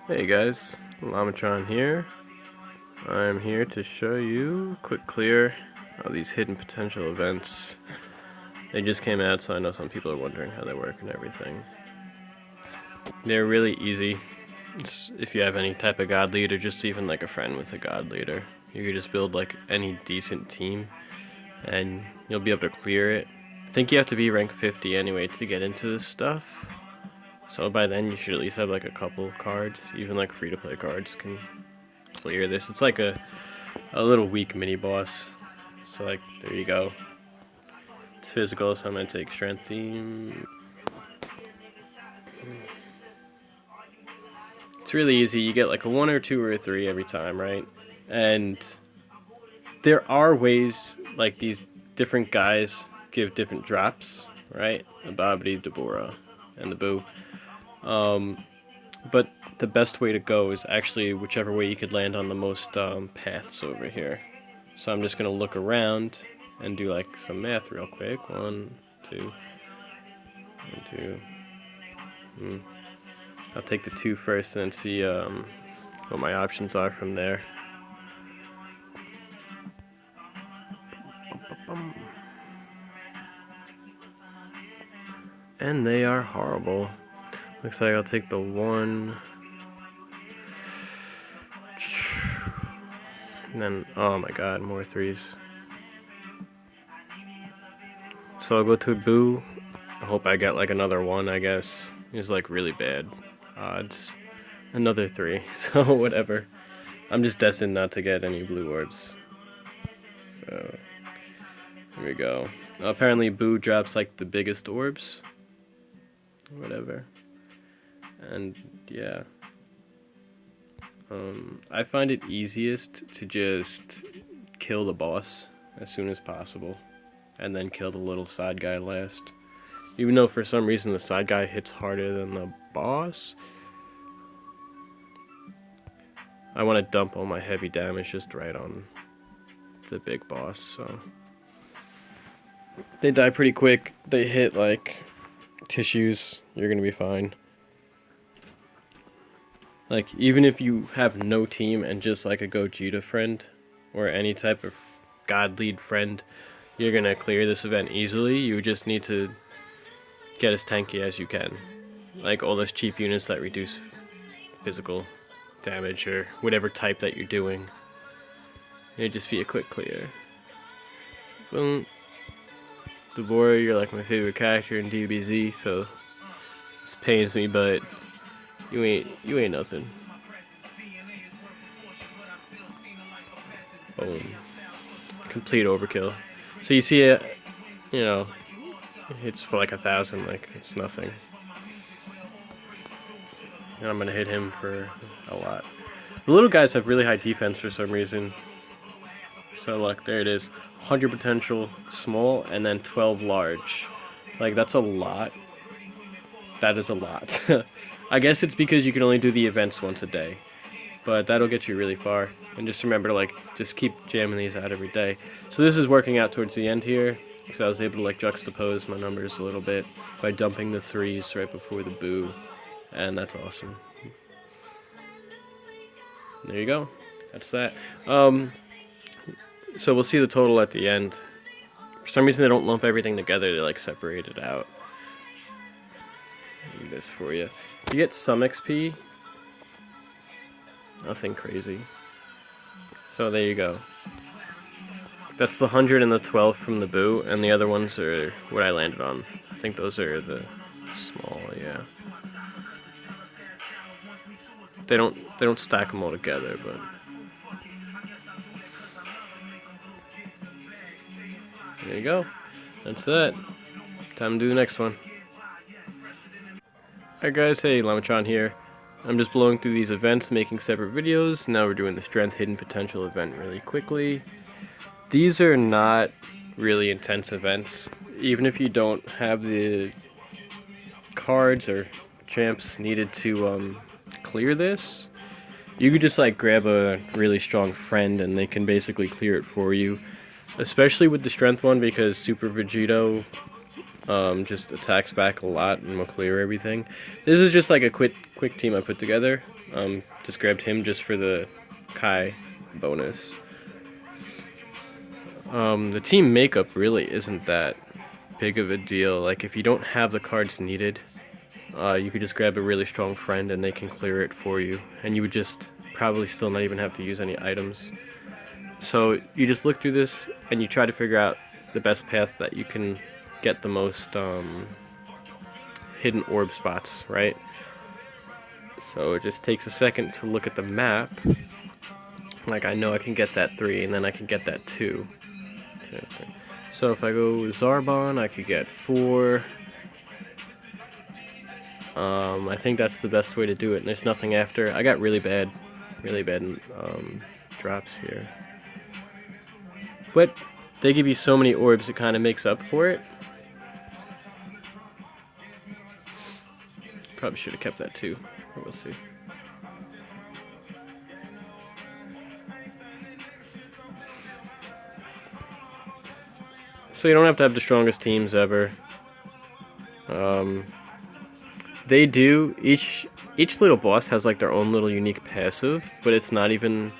Hey guys, Lamatron here. I'm here to show you quick clear of these hidden potential events. They just came out, so I know some people are wondering how they work and everything. They're really easy. If you have any type of god lead or just even like a friend with a god leader, you can just build like any decent team and you'll be able to clear it. I think you have to be rank 50 anyway to get into this stuff. So by then you should at least have like a couple cards, even like free to play cards can clear this. It's like a little weak mini boss. So like there you go. It's physical, so I'm gonna take strength team. It's really easy. You get like a 1 or 2 or a 3 every time, right? And there are ways like these different guys give different drops, right? The Bobbity, Deborah, and the Boo. But the best way to go is actually whichever way you could land on the most paths over here. So I'm just gonna look around and do like some math real quick. 1, 2, 1, 2. I'll take the 2 first and see what my options are from there. And they are horrible. Looks like I'll take the 1. And then, oh my god, more 3s. So I'll go to Boo. I hope I get like another 1, I guess. It's like really bad odds. Another 3, so whatever. I'm just destined not to get any blue orbs. So, here we go. Apparently Boo drops like the biggest orbs. Whatever. And yeah. I find it easiest to just kill the boss as soon as possible. And then kill the little side guy last. Even though for some reason the side guy hits harder than the boss. I want to dump all my heavy damage just right on the big boss, so. They die pretty quick. They hit like tissues. You're gonna be fine. Like, even if you have no team and just like a Gogeta friend, or any type of god lead friend, you're gonna clear this event easily. You just need to get as tanky as you can. Like all those cheap units that reduce physical damage or whatever type that you're doing. It'd just be a quick clear. Boom. Deborah, you're like my favorite character in DBZ, so this pains me, but you ain't nothing. Boom. Complete overkill. So you see it, you know, hits for like 1,000, like it's nothing. And I'm gonna hit him for a lot. The little guys have really high defense for some reason. So look, there it is. 100 potential small and then 12 large. Like that's a lot. That is a lot. I guess it's because you can only do the events once a day. But that'll get you really far. And just remember to like, just keep jamming these out every day. So this is working out towards the end here. So I was able to like juxtapose my numbers a little bit by dumping the 3s right before the Boo. And that's awesome. There you go. That's that. So we'll see the total at the end. For some reason they don't lump everything together, they like separate it out. Do this for you. You get some XP. Nothing crazy. So there you go. That's the 100 and the 12 from the Boo, and the other ones are what I landed on. I think those are the small, yeah. They don't stack them all together, but there you go. That's that. Time to do the next one. Alright guys, hey, Lamatron here. I'm just blowing through these events, making separate videos. Now we're doing the Strength Hidden Potential event really quickly. These are not really intense events. Even if you don't have the cards or champs needed to clear this, you could just like grab a really strong friend and they can basically clear it for you. Especially with the strength one, because Super Vegito just attacks back a lot and will clear everything. This is just like a quick quick team I put together. Just grabbed him just for the Kai bonus. The team makeup really isn't that big of a deal. Like, if you don't have the cards needed, you could just grab a really strong friend and they can clear it for you. And you would just probably still not even have to use any items. So you just look through this and you try to figure out the best path that you can get the most hidden orb spots, right? So it just takes a second to look at the map. Like, I know I can get that 3 and then I can get that 2. Okay. So if I go Zarbon, I could get 4. I think that's the best way to do it, and there's nothing after. I got really bad drops here. But they give you so many orbs, it kind of makes up for it. Probably should have kept that too. We'll see. So you don't have to have the strongest teams ever. They do, each little boss has like their own little unique passive, but it's not even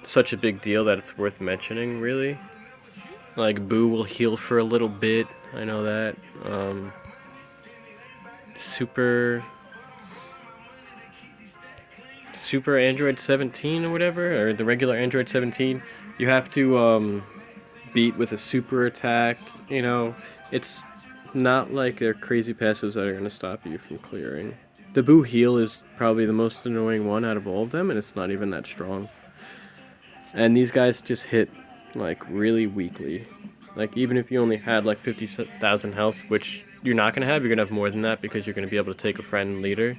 such a big deal that it's worth mentioning, really. Like, Boo will heal for a little bit, I know that. Super Android 17 or whatever, or the regular Android 17, you have to beat with a super attack, you know. It's not like they're crazy passives that are going to stop you from clearing. The Boo heal is probably the most annoying one out of all of them, and it's not even that strong. And these guys just hit like really weakly. Like, even if you only had like 50,000 health, which you're not going to have, you're going to have more than that because you're going to be able to take a friend leader.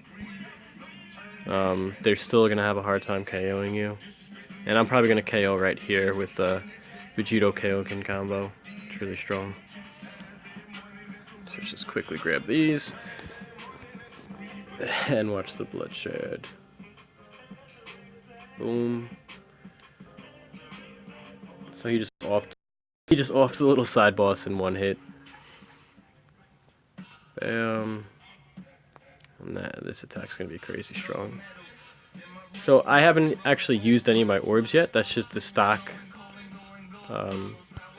They're still going to have a hard time KOing you. And I'm probably going to KO right here with the Vegito Kaioken combo. It's really strong. So let's just quickly grab these and watch the bloodshed. Boom. So he just offed the little side boss in one hit. Bam. And this attack's gonna be crazy strong. So I haven't actually used any of my orbs yet. That's just the stock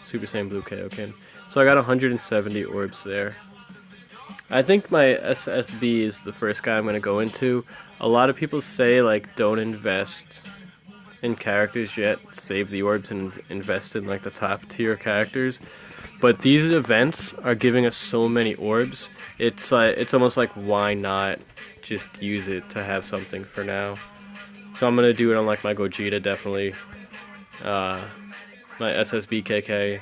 Super Saiyan Blue Kaioken. So I got 170 orbs there. I think my SSB is the first guy I'm going to go into. A lot of people say, like, don't invest in characters yet. Save the orbs and invest in, like, the top tier characters. But these events are giving us so many orbs. It's almost like, why not just use it to have something for now? So I'm going to do it on, like, my Gogeta, definitely. My SSB KK.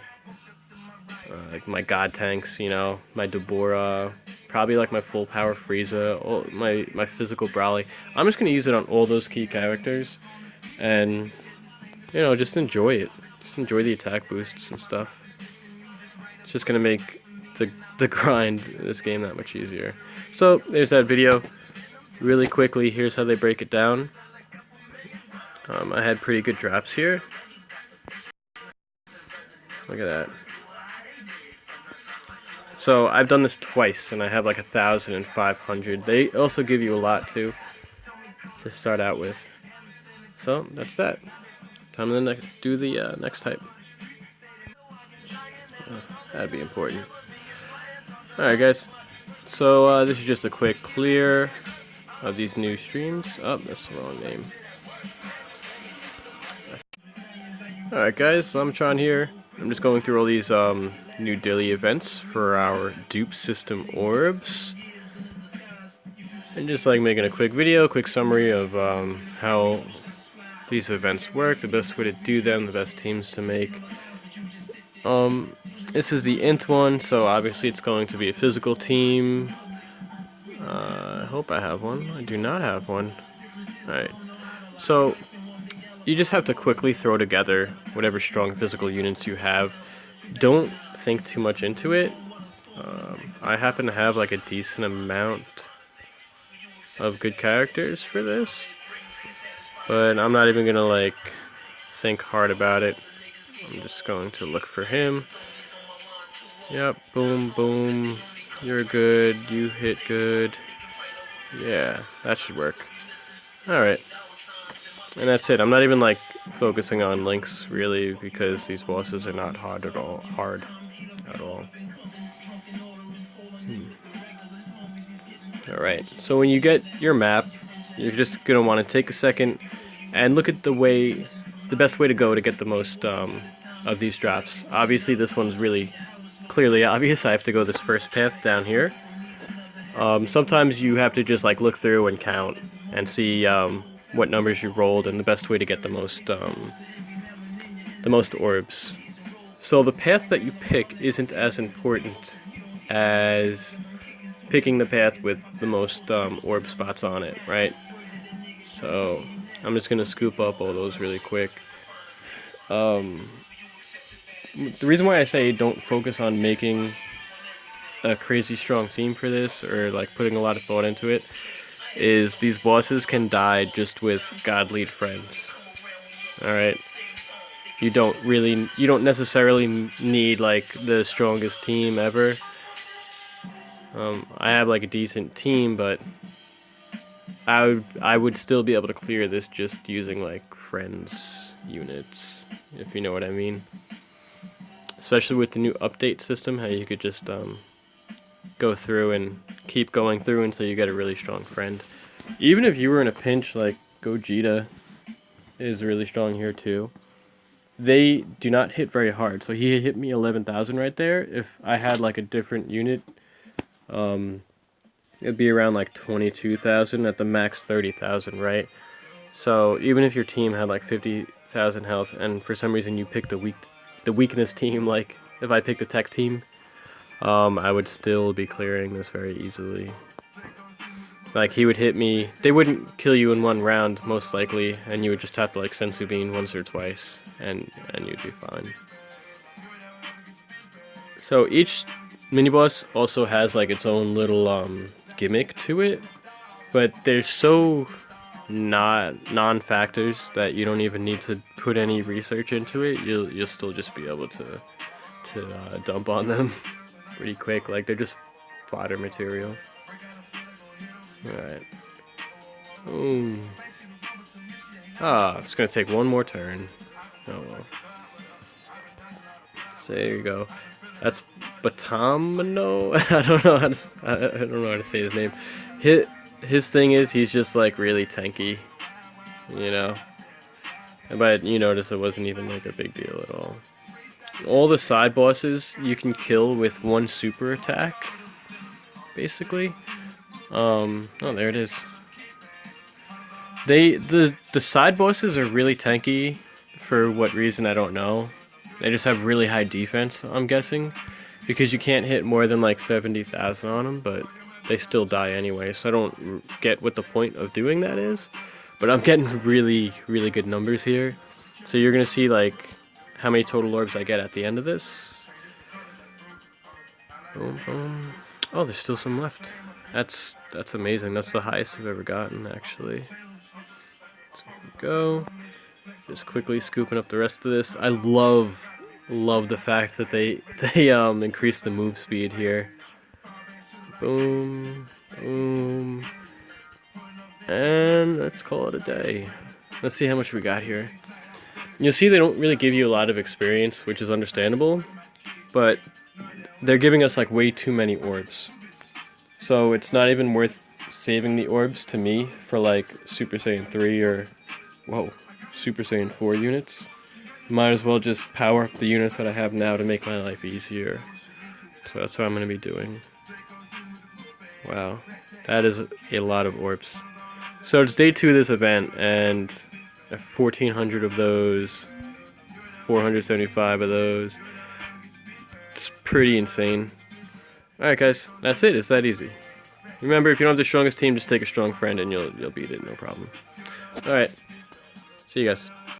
Like my God tanks, you know, my Deborah, probably like my full power Frieza, my physical Brawly. I'm just gonna use it on all those key characters, and you know, just enjoy it. Just enjoy the attack boosts and stuff. It's just gonna make the grind in this game that much easier. So there's that video. Really quickly, here's how they break it down. I had pretty good drops here. Look at that. So I've done this twice, and I have like 1,500. They also give you a lot too to start out with. So that's that. Time to do the next type. That'd be important. All right, guys. So this is just a quick clear of these new streams. Oh, that's the wrong name. All right, guys. So I'm Tron here. I'm just going through all these new daily events for our dupe system orbs, and just like making a quick video, quick summary of how these events work, the best way to do them, the best teams to make. This is the INT one, so obviously it's going to be a physical team. I hope I have one. I do not have one. Alright, so you just have to quickly throw together whatever strong physical units you have. Don't think too much into it. I happen to have like a decent amount of good characters for this, but I'm not even gonna like think hard about it. I'm just going to look for him. Yep, boom, boom. You're good. You hit good. Yeah, that should work. Alright. And that's it. I'm not even like focusing on links really because these bosses are not hard at all. Alright, so when you get your map, you're just gonna want to take a second and look at the best way to go to get the most of these drops. Obviously this one's really clearly obvious. I have to go this first path down here. Sometimes you have to just like look through and count and see what numbers you rolled and the best way to get the most orbs. So the path that you pick isn't as important as picking the path with the most orb spots on it, right? So I'm just gonna scoop up all those really quick. The reason why I say don't focus on making a crazy strong team for this or like putting a lot of thought into it is these bosses can die just with god lead friends. Alright? You don't necessarily need like the strongest team ever. I have like a decent team, but I would still be able to clear this just using like friends units, if you know what I mean. Especially with the new update system, how you could just go through and keep going through until you get a really strong friend. Even if you were in a pinch, like Gogeta is really strong here too. They do not hit very hard, so he hit me 11,000 right there. If I had like a different unit, it'd be around like 22,000 at the max 30,000, right? So even if your team had like 50,000 health, and for some reason you picked the weakness team, like if I picked a tech team, I would still be clearing this very easily. Like he would hit me, they wouldn't kill you in one round most likely, and you would just have to like sensu bean once or twice, and you'd be fine. So each mini boss also has like its own little gimmick to it, but they're so not non-factors that you don't even need to put any research into it. You'll still just be able to dump on them pretty quick. Like they're just fodder material. Alright. It's gonna take one more turn. Oh well. So there you go. That's Batamano. I don't know how to say his name. His thing is he's just like really tanky, you know. But you notice it wasn't even like a big deal at all. All the side bosses you can kill with one super attack, basically. Oh, there it is. The side bosses are really tanky for what reason I don't know. They just have really high defense, I'm guessing, because you can't hit more than like 70,000 on them, but they still die anyway. So I don't get what the point of doing that is. But I'm getting really good numbers here. So you're gonna see like how many total orbs I get at the end of this. Boom, boom. Oh, there's still some left. That's amazing. That's the highest I've ever gotten, actually. So here we go. Just quickly scooping up the rest of this. I love the fact that they increased the move speed here. Boom, boom, and let's call it a day. Let's see how much we got here. You'll see they don't really give you a lot of experience, which is understandable, but they're giving us like way too many orbs. So it's not even worth saving the orbs to me for like Super Saiyan 3 or, whoa, Super Saiyan 4 units. Might as well just power up the units that I have now to make my life easier. So that's what I'm going to be doing. Wow, that is a lot of orbs. So it's day 2 of this event, and 1,400 of those, 475 of those. It's pretty insane. Alright guys, that's it. It's that easy. Remember, if you don't have the strongest team, just take a strong friend and you'll beat it, no problem. Alright, see you guys.